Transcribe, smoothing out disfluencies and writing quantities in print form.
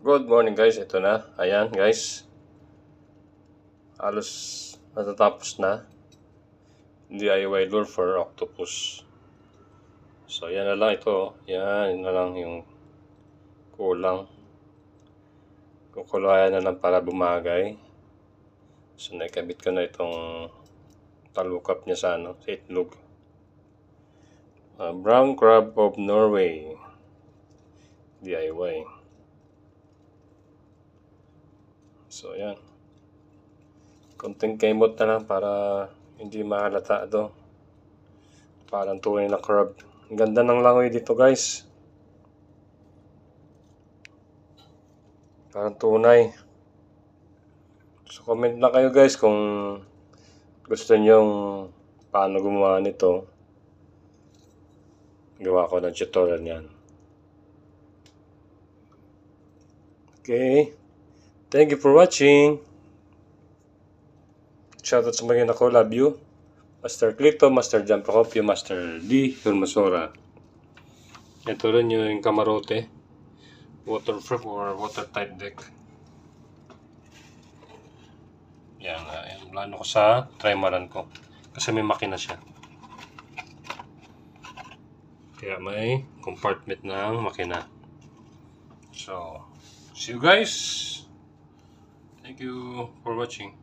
Good morning guys, ito na. Ayan guys. Halos natatapos na. DIY lure for octopus. So yan na lang ito. Yan na lang yung kulang. Kukulayan na lang para bumagay. So nakabit ko na itong talukap niya sa itlog. Brown crab of Norway. DIY. So yan. Konting kemot na lang para hindi mahalata ito. Parang tunay na crab. Ang ganda ng langoy dito guys. Parang tunay. So comment na kayo guys kung gusto nyong paano gumawa nito. Gawa ko ng tutorial niyan. Okay. Thank you for watching. Shoutout sa mga ko. Love you. Master Clito, Master John Procopio, Master D. Hermosora. Ito rin yung kamarote. Waterproof or watertight deck. Yan. Yung plano ko sa trimaran ko. Kasi may makina siya. Kaya may compartment ng makina. So, see you guys. Thank you for watching.